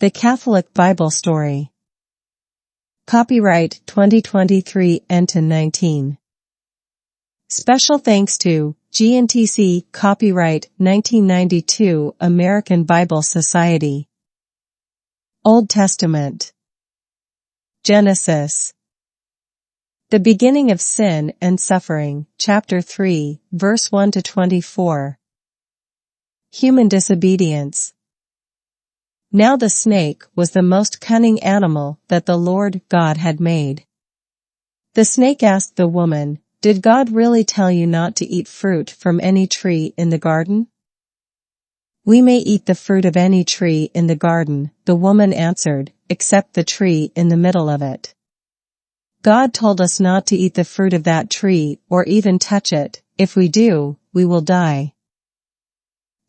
The Catholic Bible Story. Copyright 2023 Enton 19. Special thanks to GNTC. Copyright 1992 American Bible Society. Old Testament. Genesis. The beginning of sin and suffering, chapter 3, verse 1 to 24. Human disobedience. Now the snake was the most cunning animal that the Lord God had made. The snake asked the woman, "Did God really tell you not to eat fruit from any tree in the garden?" "We may eat the fruit of any tree in the garden," the woman answered, "except the tree in the middle of it. God told us not to eat the fruit of that tree or even touch it. If we do, we will die."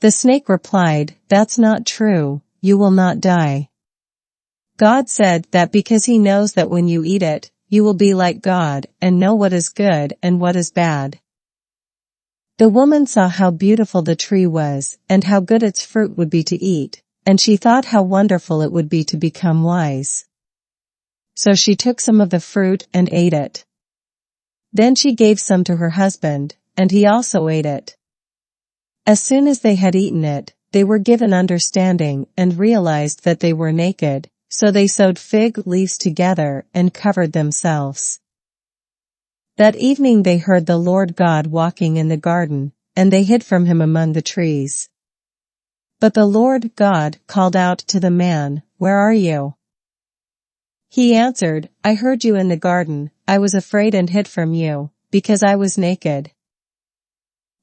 The snake replied, "That's not true. You will not die. God said that because He knows that when you eat it, you will be like God and know what is good and what is bad." The woman saw how beautiful the tree was and how good its fruit would be to eat, and she thought how wonderful it would be to become wise. So she took some of the fruit and ate it. Then she gave some to her husband, and he also ate it. As soon as they had eaten it, they were given understanding and realized that they were naked, so they sewed fig leaves together and covered themselves. That evening they heard the Lord God walking in the garden, and they hid from Him among the trees. But the Lord God called out to the man, "Where are you?" He answered, "I heard you in the garden. I was afraid and hid from you, because I was naked."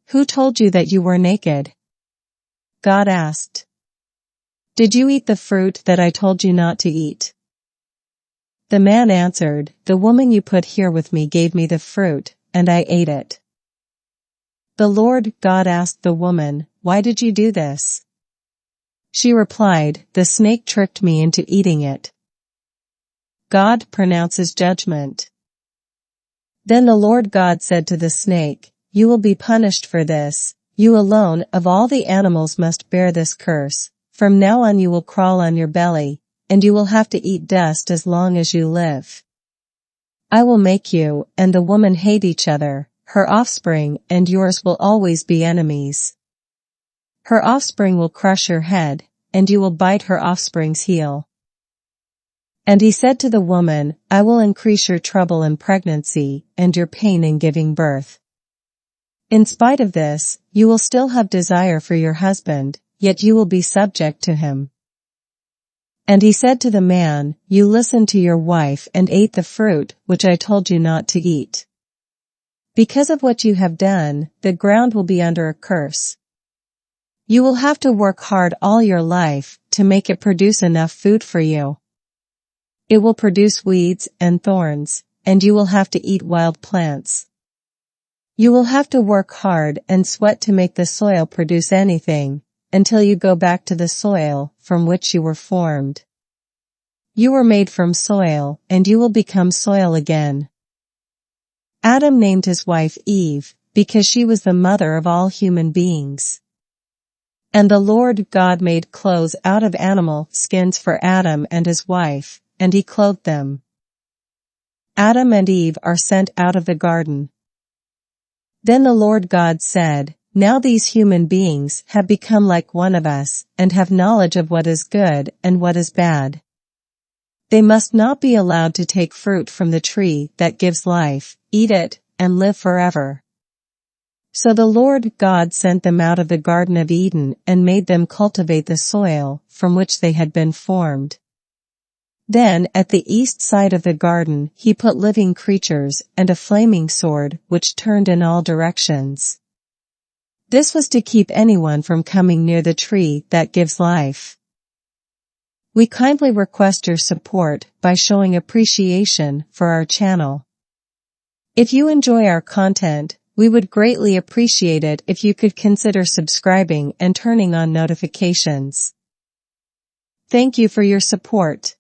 "Who told you that you were naked?" God asked. "Did you eat the fruit that I told you not to eat?" The man answered, "The woman you put here with me gave me the fruit, and I ate it." The Lord God asked the woman, "Why did you do this?" She replied, "The snake tricked me into eating it." God pronounces judgment. Then the Lord God said to the snake, "You will be punished for this. You alone of all the animals must bear this curse. From now on you will crawl on your belly, and you will have to eat dust as long as you live. I will make you and the woman hate each other. Her offspring and yours will always be enemies. Her offspring will crush your head, and you will bite her offspring's heel." And He said to the woman, "I will increase your trouble in pregnancy and your pain in giving birth. In spite of this, you will still have desire for your husband, yet you will be subject to him." And He said to the man, "You listened to your wife and ate the fruit which I told you not to eat. Because of what you have done, the ground will be under a curse. You will have to work hard all your life to make it produce enough food for you. It will produce weeds and thorns, and you will have to eat wild plants. You will have to work hard and sweat to make the soil produce anything, until you go back to the soil from which you were formed. You were made from soil, and you will become soil again." Adam named his wife Eve, because she was the mother of all human beings. And the Lord God made clothes out of animal skins for Adam and his wife, and He clothed them. Adam and Eve are sent out of the garden. Then the Lord God said, "Now these human beings have become like one of us, and have knowledge of what is good and what is bad. They must not be allowed to take fruit from the tree that gives life, eat it, and live forever." So the Lord God sent them out of the Garden of Eden and made them cultivate the soil from which they had been formed. Then at the east side of the garden He put living creatures and a flaming sword which turned in all directions. This was to keep anyone from coming near the tree that gives life. We kindly request your support by showing appreciation for our channel. If you enjoy our content, we would greatly appreciate it if you could consider subscribing and turning on notifications. Thank you for your support.